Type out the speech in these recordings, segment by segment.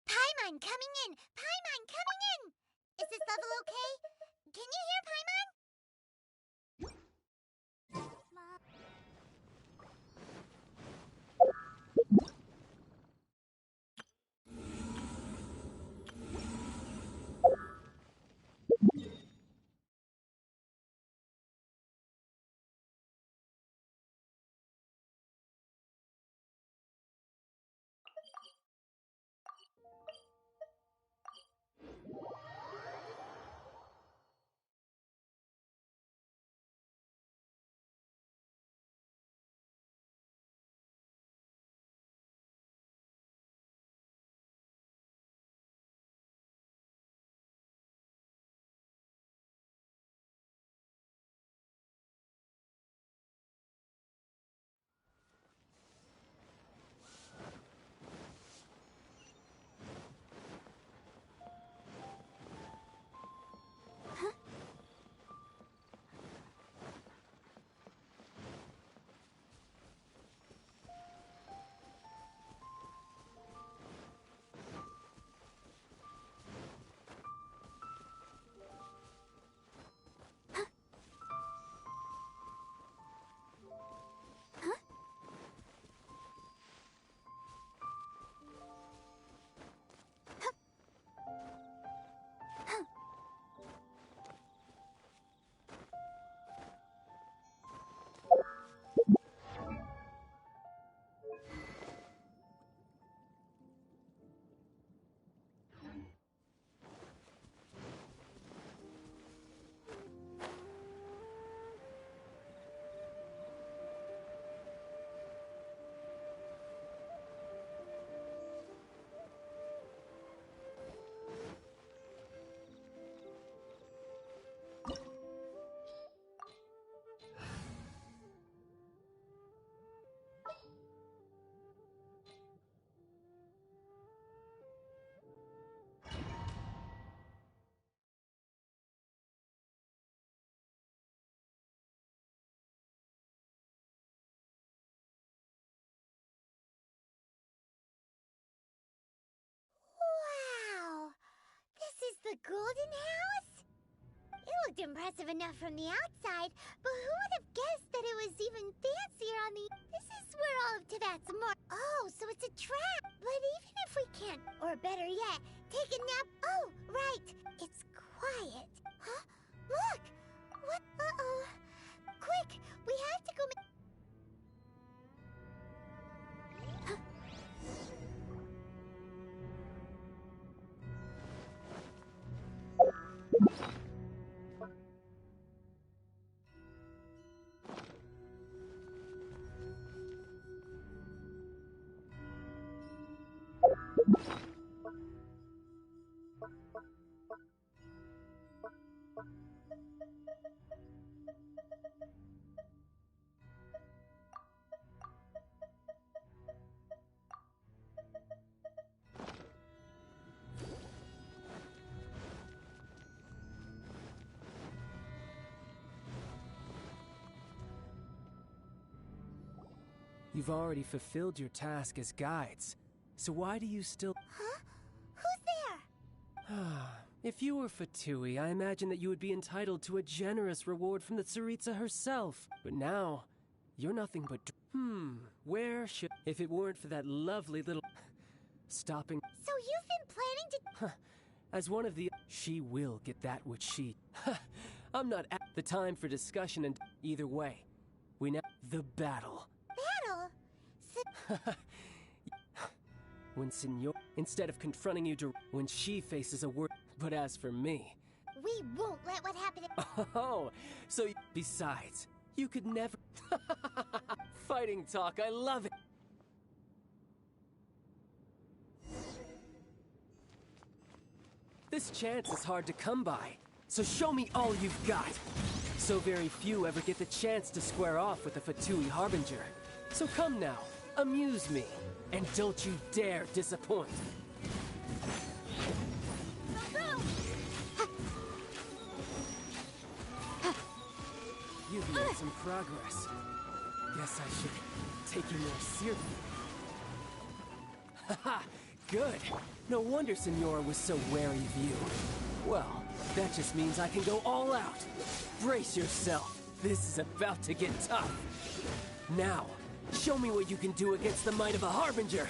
Paimon coming in! Paimon coming in! Is this level okay? Can you hear Paimon? Wow! This is the Golden House? It looked impressive enough from the outside, but who would have guessed that it was even fancier on the... This is where all of Teyvat's more... Oh, so it's a trap! But even if we can't, or better yet, take a nap... Oh, right! It's quiet. Huh? Look! What? Uh-oh. Quick! We have to go... You've already fulfilled your task as guides, so why do you still... Huh? Who's there? If you were Fatui, I imagine that you would be entitled to a generous reward from the Tsaritsa herself. But now, you're nothing but... where should... If it weren't for that lovely little... Stopping... So you've been planning to... As one of the... She will get that which she... I'm not at the time for discussion, and either way, we now... The battle. Battle? When Senor... Instead of confronting you when she faces a word... But as for me... We won't let what happened... Oh, so... Besides, you could never... Fighting talk, I love it! This chance is hard to come by, so show me all you've got. So very few ever get the chance to square off with a Fatui Harbinger. So come now, amuse me, and don't you dare disappoint. You've made some progress. Guess I should take you more seriously. Haha, good. No wonder Senora was so wary of you. Well, that just means I can go all out. Brace yourself. This is about to get tough. Now, show me what you can do against the might of a Harbinger.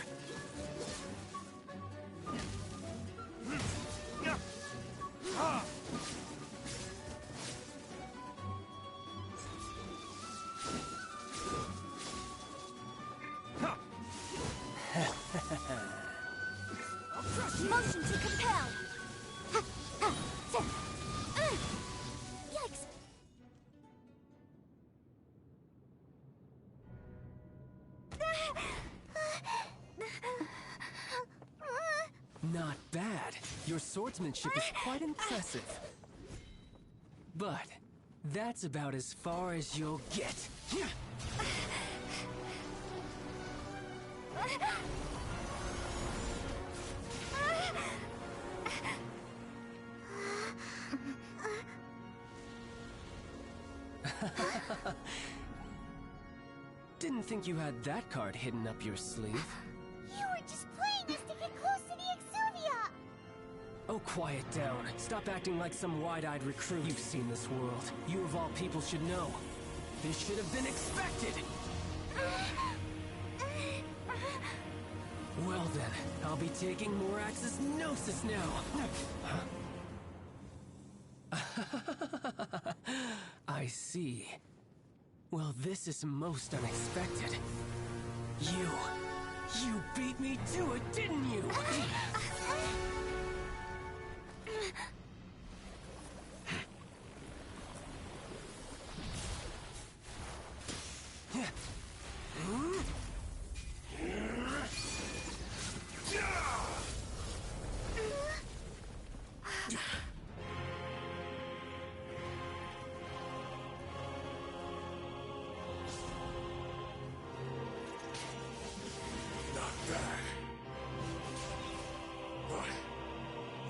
Motion to compel! Yikes! Not bad. Your swordsmanship is quite impressive. But that's about as far as you'll get. Didn't think you had that card hidden up your sleeve. You were just playing us to get close to the Exuvia! Oh, quiet down. Stop acting like some wide-eyed recruit. You've seen this world. You of all people should know. This should have been expected! Well then, I'll be taking Morax's Gnosis now. I see. Well, this is most unexpected. You beat me to it, didn't you?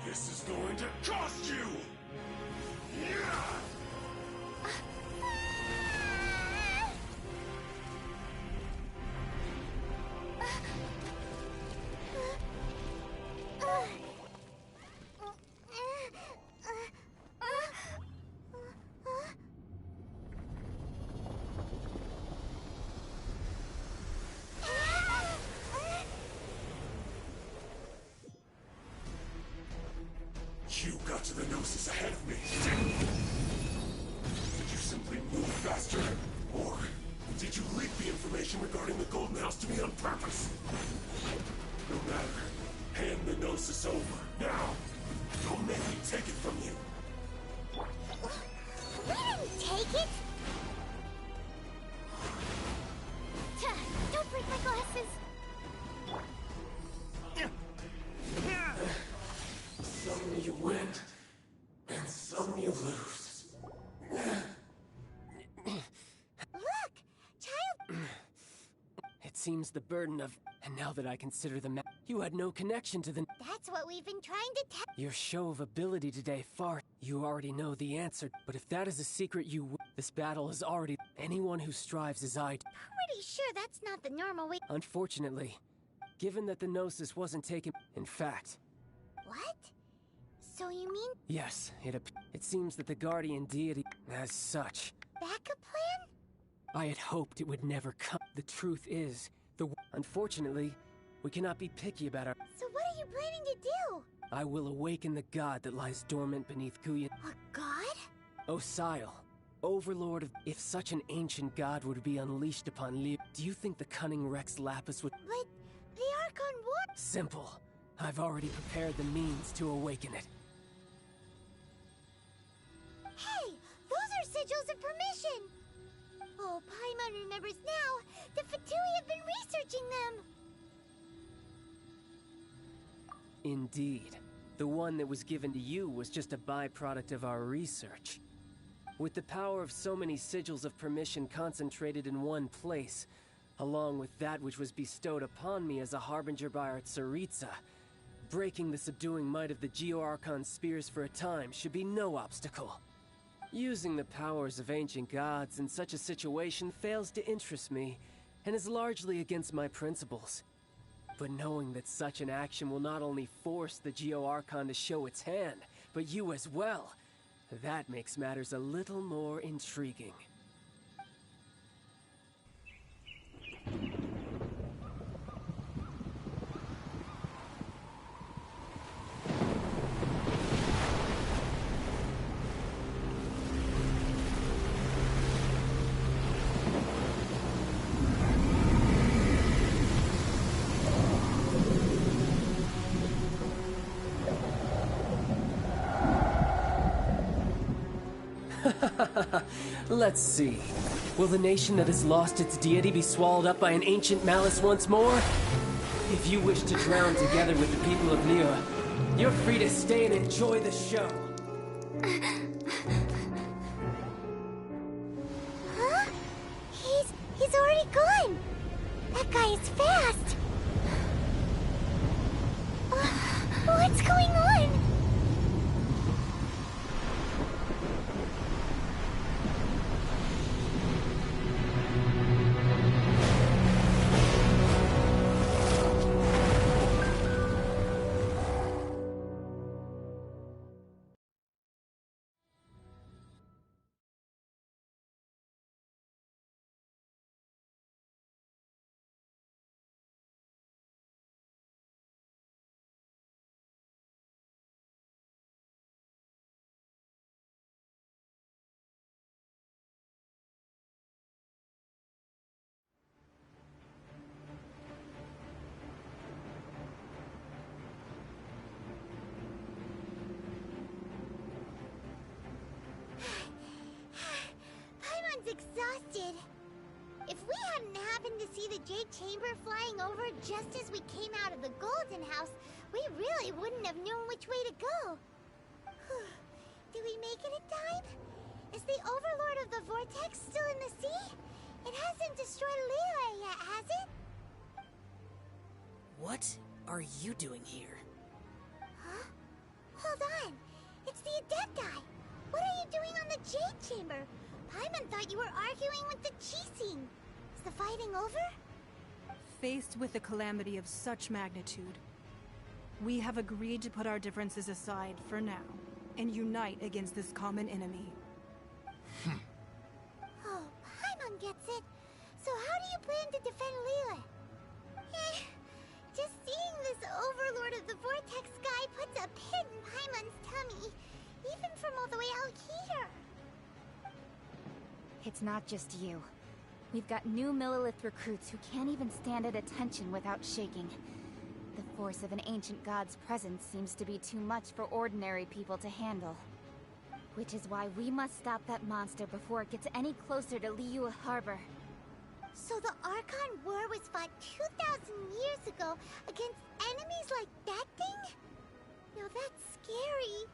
This is going to cost you! You got to the Gnosis ahead of me. Did you simply move faster? Or did you leak the information regarding the Golden House to me on purpose? No matter. Hand the Gnosis over. Now! Don't make me take it from you. We didn't take it! Don't break my glasses! Some you win, and some you lose. Look! Child... It seems the burden of... And now that I consider the you had no connection to the... That's what we've been trying to tell... Your show of ability today far... You already know the answer, but if that is a secret this battle is already... Anyone who strives as I... Pretty sure that's not the normal way... Unfortunately, given that the Gnosis wasn't taken... In fact... What? So you mean... Yes, it seems that the Guardian Deity... As such... Backup plan? I had hoped it would never come. The truth is, unfortunately, we cannot be picky about our... So what are you planning to do? I will awaken the god that lies dormant beneath Kuya. A god? Osile, overlord of... If such an ancient god were to be unleashed upon Leo, do you think the cunning Rex Lapis would... But the Archon would... Simple. I've already prepared the means to awaken it. Hey! Those are sigils of permission! Oh, Paimon remembers now! The Fatui have been researching them! Indeed. The one that was given to you was just a byproduct of our research. With the power of so many sigils of permission concentrated in one place, along with that which was bestowed upon me as a harbinger by our Tsaritsa, breaking the subduing might of the Geo-Archon spears for a time should be no obstacle. Using the powers of ancient gods in such a situation fails to interest me, and is largely against my principles. But knowing that such an action will not only force the Geo-Archon to show its hand, but you as well, that makes matters a little more intriguing. Let's see. Will the nation that has lost its deity be swallowed up by an ancient malice once more? If you wish to drown together with the people of Liyue, you're free to stay and enjoy the show. Huh? He's already gone! That guy is fast! What's going on? Exhausted. If we hadn't happened to see the Jade Chamber flying over just as we came out of the Golden House, we really wouldn't have known which way to go. Did we make it in time? Is the Overlord of the Vortex still in the sea? It hasn't destroyed Liyue yet, has it? What are you doing here? Huh? Hold on. It's the Adepti. What are you doing on the Jade Chamber? Paimon thought you were arguing with the Qixing. Is the fighting over? Faced with a calamity of such magnitude, we have agreed to put our differences aside for now and unite against this common enemy. Oh, Paimon gets it. So how do you plan to defend Liyue? Just seeing this Overlord of the Vortex guy puts a pit in Paimon's tummy, even from all the way out here. It's not just you. We've got new Millilith recruits who can't even stand at attention without shaking. The force of an ancient god's presence seems to be too much for ordinary people to handle. Which is why we must stop that monster before it gets any closer to Liyue Harbor. So the Archon War was fought 2,000 years ago against enemies like that thing? Now that's scary.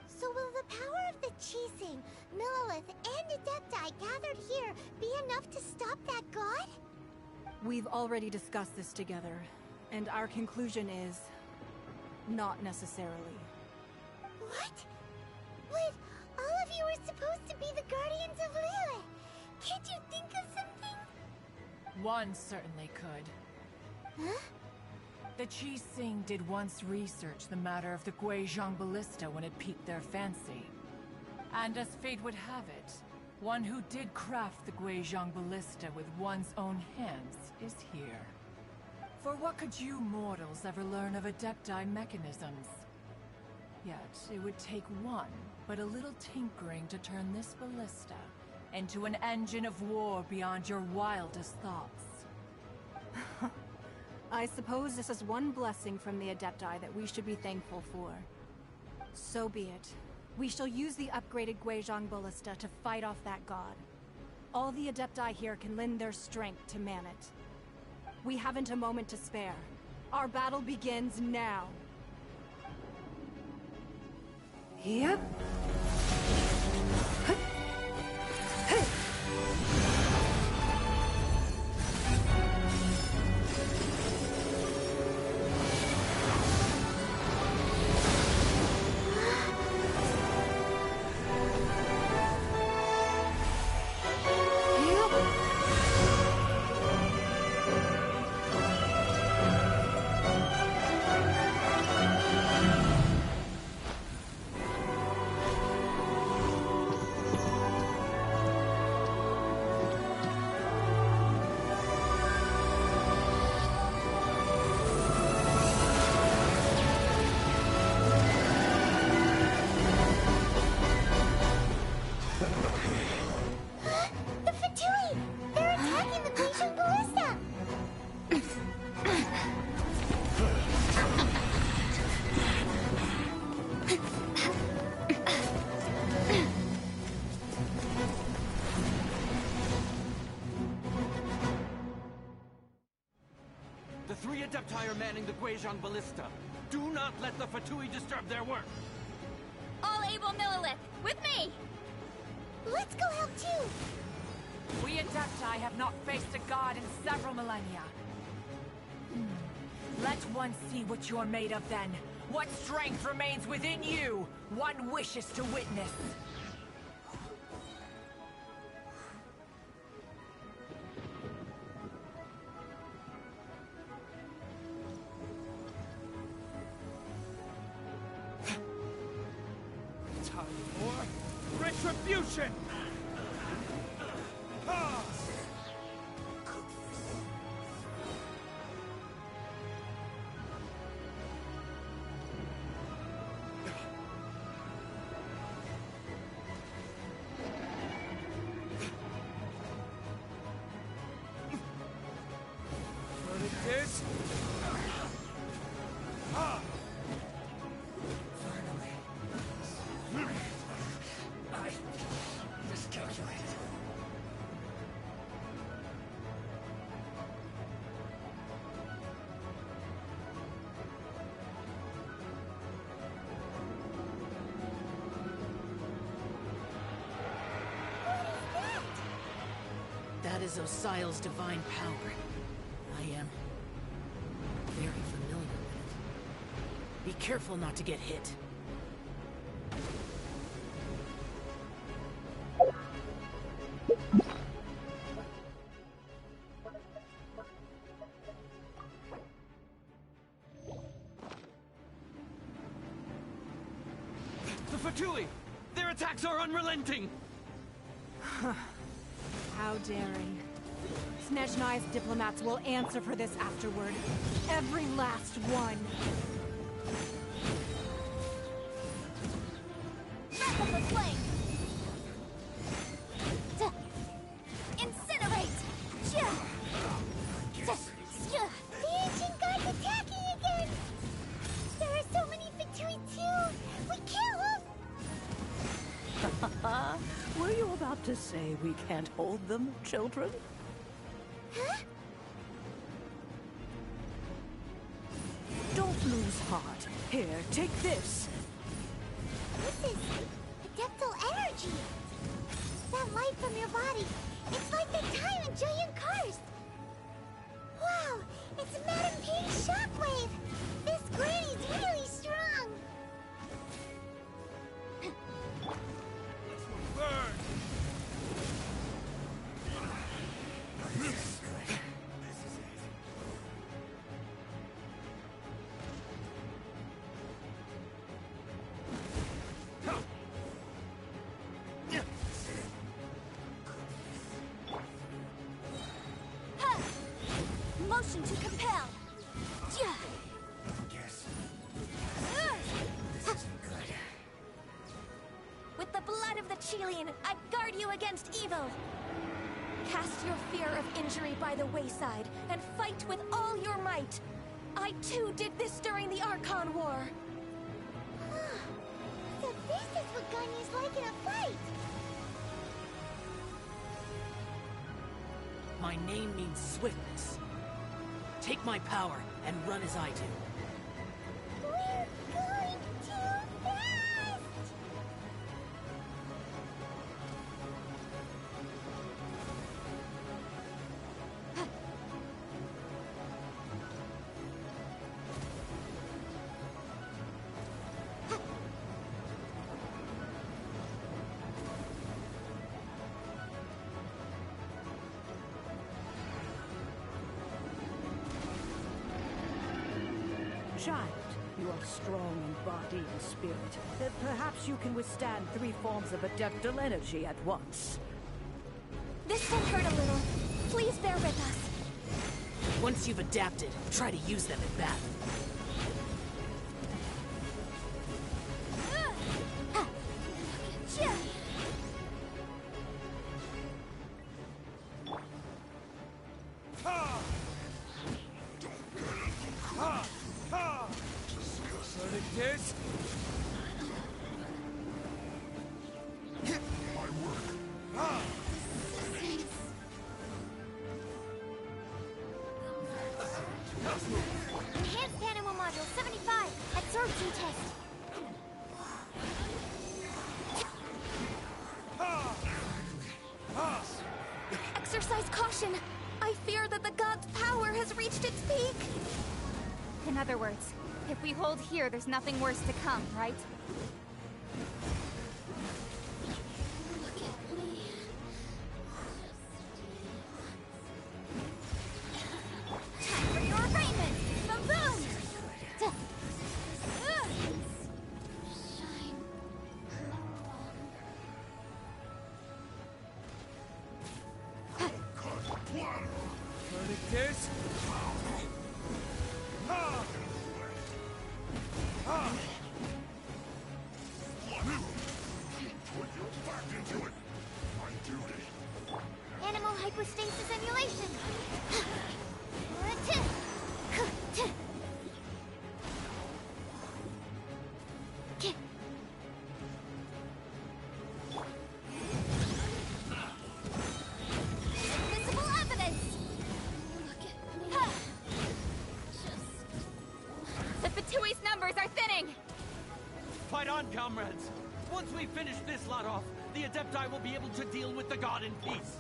So will the power of the Qixing, Millilith, and Adepti gathered here be enough to stop that god? We've already discussed this together, and our conclusion is... not necessarily. What? But all of you were supposed to be the Guardians of Liyue. Can't you think of something? One certainly could. Huh? The Qixing did once research the matter of the Guizhong Ballista when it piqued their fancy. And as fate would have it, one who did craft the Guizhong Ballista with one's own hands is here. For what could you mortals ever learn of Adepti mechanisms? Yet, it would take one, but a little tinkering to turn this ballista into an engine of war beyond your wildest thoughts. I suppose this is one blessing from the Adepti that we should be thankful for. So be it. We shall use the upgraded Guizhong Ballista to fight off that god. All the Adepti here can lend their strength to man it. We haven't a moment to spare. Our battle begins now. Yep. The 3 Adepti are manning the Guizhong Ballista. Do not let the Fatui disturb their work. All able Millilith, with me! Let's go help too! We Adepti have not faced a god in several millennia. Let one see what you're made of then. What strength remains within you, one wishes to witness. Time for retribution! This? I miscalculated. That is Osial's divine power. I am very familiar with it. Be careful not to get hit. The Fatui! Their attacks are unrelenting! How daring. Snezhnai's diplomats will answer for this afterward. Every last one. Merciful flame! Incinerate! The ancient god's attacking again! There are so many Fatui too! We kill them! Were you about to say we can't hold them, children? Huh? Don't lose heart. Here, take this. This is adeptal energy! That light from your body, it's like the time in Julian Karst! Wow, it's Madame Ping's shockwave! This granny's really strong! Burn! Motion to compel! Chilene, I guard you against evil. Cast your fear of injury by the wayside and fight with all your might. I too did this during the Archon War. So this is what Ganya's like in a fight! My name means swiftness. Take my power and run as I do. We're going too fast! Child, you are strong in body and spirit. Perhaps you can withstand 3 forms of adeptal energy at once. This will hurt a little. Please bear with us. Once you've adapted, try to use them in battle. Enhanced Animal Module 75, absorption test. Exercise caution. I fear that the god's power has reached its peak. In other words, if we hold here, there's nothing worse to come, right? Time for your arraignment! Boom! Animal hypostasis emulation! Invisible evidence! The Fatui's numbers are thinning! Fight on, comrades! Once we finish this lot off, the Adepti will be able to deal with the god in peace.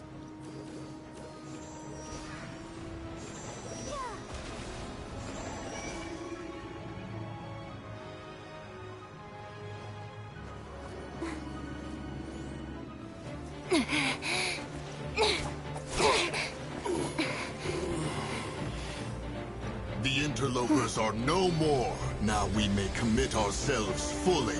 The interlopers are no more. Now we may commit ourselves fully.